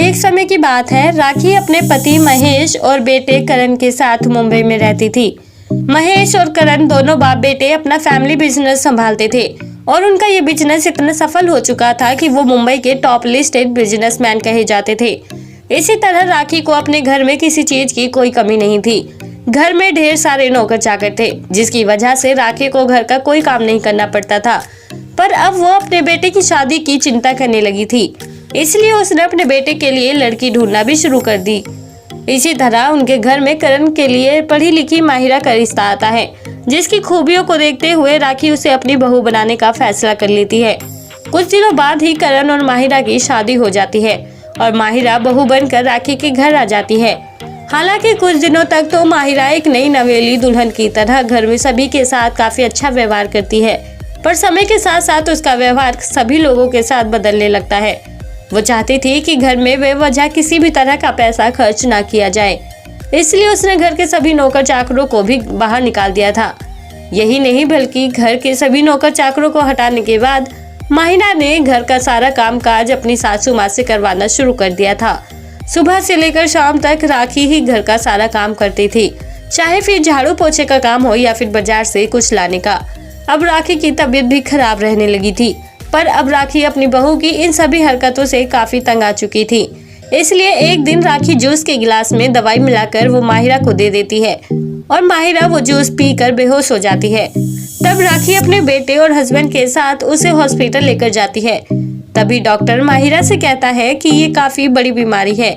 एक समय की बात है, राखी अपने पति महेश और बेटे करण के साथ मुंबई में रहती थी। महेश और करण दोनों बाप बेटे अपना फैमिली बिजनेस संभालते थे और उनका ये बिजनेस इतना सफल हो चुका था कि वो मुंबई के टॉप लिस्टेड बिजनेसमैन कहे जाते थे। इसी तरह राखी को अपने घर में किसी चीज की कोई कमी नहीं थी। घर में ढेर सारे नौकर चाकर थे, जिसकी वजह से राखी को घर का कोई काम नहीं करना पड़ता था। पर अब वो अपने बेटे की शादी की चिंता करने लगी थी, इसलिए उसने अपने बेटे के लिए लड़की ढूंढना भी शुरू कर दी। इसी तरह उनके घर में करण के लिए पढ़ी लिखी माहिरा का रिश्ता आता है, जिसकी खूबियों को देखते हुए राखी उसे अपनी बहू बनाने का फैसला कर लेती है। कुछ दिनों बाद ही करण और माहिरा की शादी हो जाती है और माहिरा बहू बनकर राखी के घर आ जाती है। हालांकि कुछ दिनों तक तो माहिरा एक नई नवेली दुल्हन की तरह घर में सभी के साथ काफी अच्छा व्यवहार करती है, पर समय के साथ साथ उसका व्यवहार सभी लोगों के साथ बदलने लगता है। वो चाहती थी कि घर में बेवजह किसी भी तरह का पैसा खर्च ना किया जाए, इसलिए उसने घर के सभी नौकर चाकरों को भी बाहर निकाल दिया था। यही नहीं बल्कि घर के सभी नौकर चाकरों को हटाने के बाद माहिरा ने घर का सारा काम काज अपनी सासू माँ से करवाना शुरू कर दिया था। सुबह से लेकर शाम तक राखी ही घर का सारा काम करती थी, चाहे फिर झाड़ू पोछे का काम हो या फिर बाजार से कुछ लाने का। अब राखी की तबीयत भी खराब रहने लगी थी, पर अब राखी अपनी बहू की इन सभी हरकतों से काफी तंग आ चुकी थी। इसलिए एक दिन राखी जूस के गिलास में दवाई मिलाकर वो माहिरा को दे देती है और माहिरा वो जूस पीकर बेहोश हो जाती है। तब राखी अपने बेटे और हस्बैंड के साथ उसे हॉस्पिटल लेकर जाती है। तभी डॉक्टर माहिरा से कहता है कि ये काफी बड़ी बीमारी है,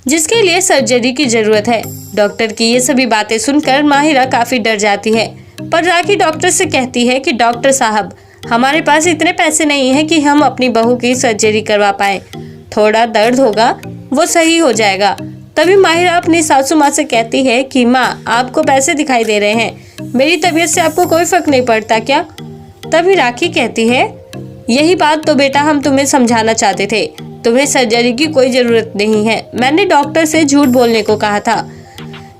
जिसके लिए सर्जरी की जरूरत है। डॉक्टर की ये सभी बातें सुनकर माहिरा काफी डर जाती है, पर राखी डॉक्टर से कहती है कि डॉक्टर साहब, हमारे पास इतने पैसे नहीं है कि हम अपनी बहू की सर्जरी करवा पाए। थोड़ा दर्द होगा, वो सही हो जाएगा। तभी माहिरा अपनी सासू माँ से कहती है कि माँ, आपको पैसे दिखाई दे रहे हैं, मेरी तबीयत से आपको कोई फर्क नहीं पड़ता क्या? तभी राखी कहती है, यही बात तो बेटा हम तुम्हें समझाना चाहते थे, तुम्हें सर्जरी की कोई जरूरत नहीं है। मैंने डॉक्टर से झूठ बोलने को कहा था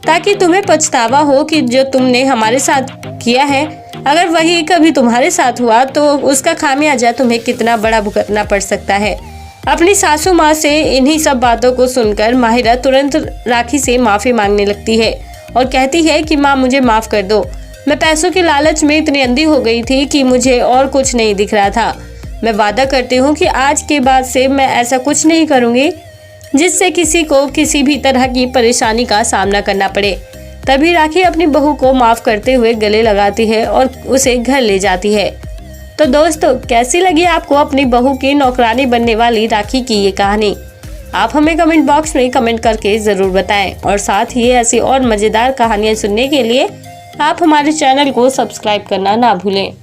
ताकि तुम्हें पछतावा हो कि जो तुमने हमारे साथ किया है, अगर वही कभी तुम्हारे साथ हुआ तो उसका खामियाजा तुम्हें कितना बड़ा भुगतना पड़ सकता है। अपनी सासू माँ से इन्हीं सब बातों को सुनकर माहिरा तुरंत राखी से माफी मांगने लगती है और कहती है कि माँ, मुझे माफ कर दो। मैं पैसों के लालच में इतनी अंधी हो गई थी कि मुझे और कुछ नहीं दिख रहा था। मैं वादा करती हूँ कि आज के बाद से मैं ऐसा कुछ नहीं करूँगी जिससे किसी को किसी भी तरह की परेशानी का सामना करना पड़े। तभी राखी अपनी बहू को माफ करते हुए गले लगाती है और उसे घर ले जाती है। तो दोस्तों, कैसी लगी आपको अपनी बहू की नौकरानी बनने वाली राखी की ये कहानी? आप हमें कमेंट बॉक्स में कमेंट करके ज़रूर बताएं और साथ ही ऐसी और मज़ेदार कहानियाँ सुनने के लिए आप हमारे चैनल को सब्सक्राइब करना ना भूलें।